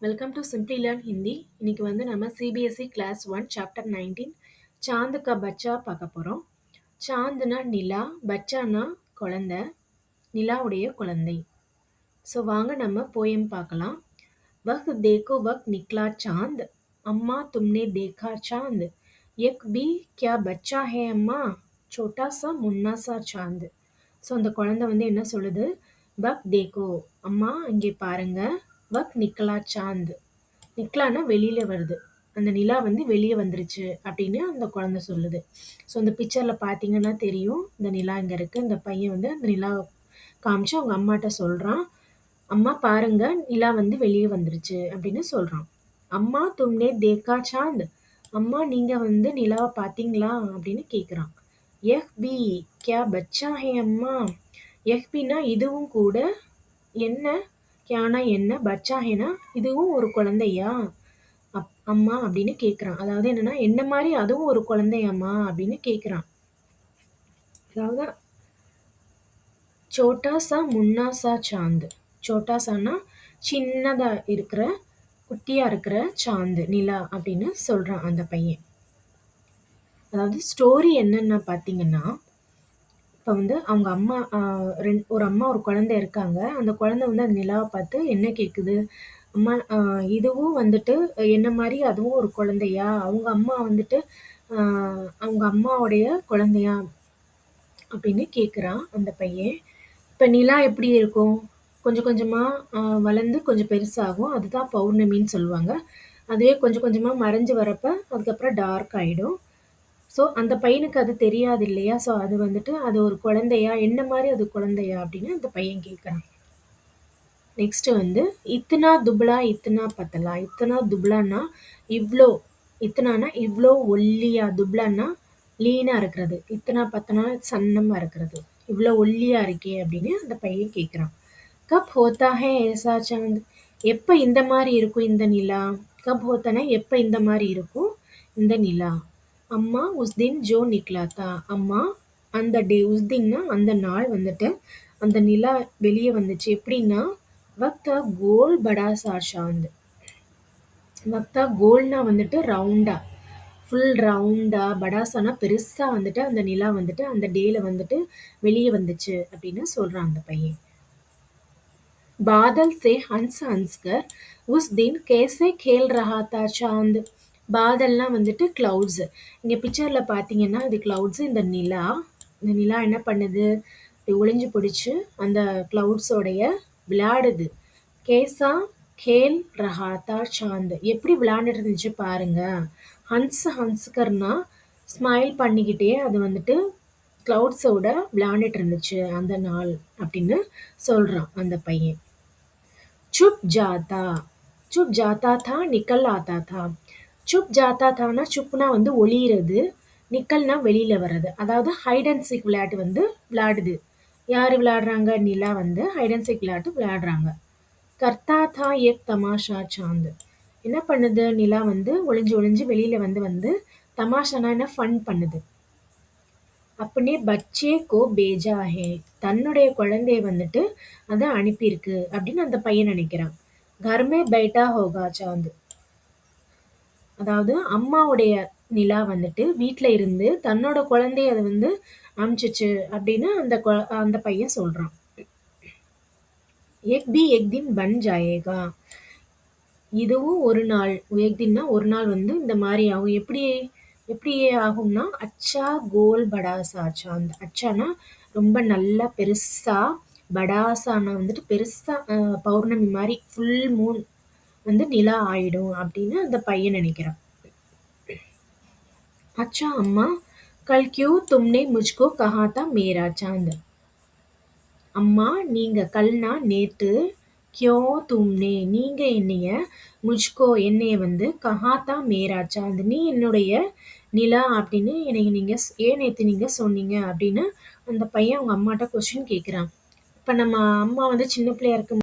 Welcome to simply learn Hindi. இன்னைக்கு வந்து நம்ம சிபிஎஸ்இ கிளாஸ் 1 சாப்டர் 19 சாந்த் கா பச்சா பார்க்க போகிறோம். சாந்த்னா நிலா, பச்சானா குழந்தை, நிலாவுடைய குழந்தை. ஸோ வாங்க நம்ம போயம் பார்க்கலாம். वक्त देखो वक्त निकला चांद, अम्मा तुमने देखा चांद, एक भी क्या बच्चा है अम्मा, छोटा सा मुन्ना सा चांद. ஸோ அந்த குழந்தை வந்து என்ன சொல்லுது, வக் தேக்கோ அம்மா இங்கே பாருங்க, வக் நிக்கலா சாந்த், நிக்கலானா வெளியில் வருது, அந்த நிலா வந்து வெளியே வந்துருச்சு அப்படின்னு அந்த குழந்தை சொல்லுது. ஸோ அந்த பிக்சரில் பார்த்தீங்கன்னா தெரியும், இந்த நிலா இங்கே இருக்குது. இந்த பையன் வந்து அந்த நிலா காமிச்சு அவங்க அம்மாட்ட சொல்கிறான், அம்மா பாருங்க நிலா வந்து வெளியே வந்துருச்சு அப்படின்னு சொல்கிறான். அம்மா தும்னே தேக்கா சாந்த், அம்மா நீங்கள் வந்து நிலாவை பார்த்தீங்களா அப்படின்னு கேட்குறான். எஃபி கியா பச்சா ஹே அம்மா, எஃபினா இதுவும் கூட, என்ன கியானா என்ன, பச்சா ஹேனா இதுவும் ஒரு குழந்தையா அம்மா அப்படின்னு கேட்குறான். அதாவது என்னன்னா என்ன மாதிரி அதுவும் ஒரு குழந்தையாம்மா அப்படின்னு கேட்குறான். அதாவது சோட்டா சா முன்னா சா சாந்து, சோட்டாசானா சின்னதாக இருக்கிற குட்டியாக இருக்கிற சாந்து நிலா அப்படின்னு சொல்கிறான் அந்த பையன். அதாவது ஸ்டோரி என்னென்னா பார்த்தீங்கன்னா, இப்போ வந்து அவங்க அம்மா ஒரு அம்மா ஒரு குழந்தை இருக்காங்க. அந்த குழந்தை வந்து அந்த நிலாவை பார்த்து என்ன கேட்குது, அம்மா இதுவும் வந்துட்டு என்ன மாதிரி அதுவும் ஒரு குழந்தையா, அவங்க அம்மா வந்துட்டு அவங்க அம்மாவுடைய குழந்தையா அப்படின்னு கேட்குறான் அந்த பையன். இப்போ நிலா எப்படி இருக்கும், கொஞ்சம் கொஞ்சமாக வளர்ந்து கொஞ்சம் பெருசாகும், அதுதான் பௌர்ணமின்னு சொல்லுவாங்க. அதுவே கொஞ்சம் கொஞ்சமாக மறைஞ்சு வரப்போ அதுக்கப்புறம் டார்க் ஆகிடும். ஸோ அந்த பையனுக்கு அது தெரியாது இல்லையா, ஸோ அது வந்துட்டு அது ஒரு குழந்தையா, என்ன மாதிரி அது குழந்தையா அப்படின்னு அந்த பையன் கேட்குறான். நெக்ஸ்ட்டு வந்து இத்தனா துப்ளா இத்தனா பத்தலா, இத்தனா துப்ளானா இவ்வளோ, இத்தனானா இவ்வளோ ஒல்லியா, துப்ளானா லீனாக இருக்கிறது, இத்தனா பத்தனா சன்னமாக இருக்கிறது, இவ்வளோ ஒல்லியாக இருக்கே அப்படின்னு அந்த பையன் கேட்குறான். கப் ஹோத்தா ஹே ஏசா சாந்த், எப்போ இந்த மாதிரி இருக்கும் இந்த நிலா, கப் ஹோத்தானா எப்போ இந்த மாதிரி இருக்கும் இந்த நிலா. அம்மா உஸ் தின் ஜோ நிக்லாத்தா, அம்மா அந்த டே, உஸ் தின்னா அந்த நாள் வந்துட்டு அந்த நிலா வெளியே வந்துச்சு எப்படின்னா, வக்தா கோல் படா சா சாந்த், வக்தா கோல்னா வந்துட்டு ரவுண்டா, ஃபுல் ரவுண்டா, படாசானா பெருசாக வந்துட்டு அந்த நிலா வந்துட்டு அந்த டேல வந்துட்டு வெளியே வந்துச்சு அப்படின்னு சொல்கிறான் அந்த பையன். बादल से हंस हंस कर उस दिन कैसे खेल रहा था चांद, பாதல்னா வந்துட்டு கிளவுட்ஸ். இங்கே பிக்சரில் பார்த்தீங்கன்னா இது கிளவுட்ஸ், இந்த நிலா என்ன பண்ணுது, ஒளிஞ்சு பிடிச்சி அந்த கிளவுட்ஸோடைய விளையாடுது. கேசா கேல் ரஹாத்தா சாந்த், எப்படி விளையாண்டுட்டு இருந்துச்சு பாருங்க. ஹன்ஸ்கர்னா ஸ்மைல் பண்ணிக்கிட்டே அது வந்துட்டு கிளவுட்ஸோட விளையாண்டுட்டு இருந்துச்சு அந்த நாள் அப்படின்னு சொல்கிறான் அந்த பையன். சுப் ஜாத்தா, சுப் ஜாத்தா தா நிக்கல் ஆத்தா தா, சுப் ஜாத்தா தானா சுப்னா வந்து ஒளியிறது, நிக்கல்னா வெளியில் வர்றது. அதாவது ஹைட் அண்ட் சீக் விளையாட்டு வந்து விளையாடுது. யார் விளையாடுறாங்க, நிலா வந்து ஹைட் அண்ட் சீக் விளையாட்டு விளையாடுறாங்க. கர்த்தா தா ஏக் தமாஷா சாந்த், என்ன பண்ணுது நிலா வந்து ஒளிஞ்சு ஒளிஞ்சு வெளியில் வந்து தமாஷானா என்ன ஃபன் பண்ணுது. அப்பனே பச்சே கோ பேஜா ஹே, தன்னுடைய குழந்தைய வந்துட்டு அதை அனுப்பியிருக்கு அப்படின்னு அந்த பையன் நினைக்கிறான். கர்மே பைட்டா ஹோகா சாந்த், அதாவது அம்மாவுடைய நிலா வந்துட்டு வீட்டில் இருந்து தன்னோட குழந்தைய அதை வந்து அனுப்பிச்சிச்சு அப்படின்னு அந்த பையன் சொல்கிறான். எக் பி எக் தின் பன் ஜாயேகா, இதுவும் ஒரு நாள், எக் தின்னா ஒரு நாள் வந்து இந்த மாதிரி ஆகும். எப்படி ஆகும்னா, அச்சா கோல் படாசா சாந்த், அச்சானா ரொம்ப நல்லா பெருசாக, படாசானா வந்துட்டு பெருசாக பௌர்ணமி மாதிரி ஃபுல் மூன் வந்து நிலா ஆயிடும் அப்படின்னு அந்த பையன் நினைக்கிறான். அச்சா அம்மா கல் கியூ தும்னே முஜ்கோ கஹா தா மேரா சாந்த், அம்மா நீங்கள் கல்னா நேற்று, கியோ தும்னே நீங்கள் என்னைய, முஜ்கோ என்னைய வந்து, கஹாத்தா மேரா சாந்த் நீ என்னுடைய நிலா அப்படின்னு நீங்கள் ஏன் நேற்று நீங்கள் சொன்னீங்க அப்படின்னு அந்த பையன் அவங்க அம்மாட்ட கொஸ்டின் கேட்குறான். இப்போ நம்ம அம்மா வந்து சின்ன பிள்ளையா இருக்கும்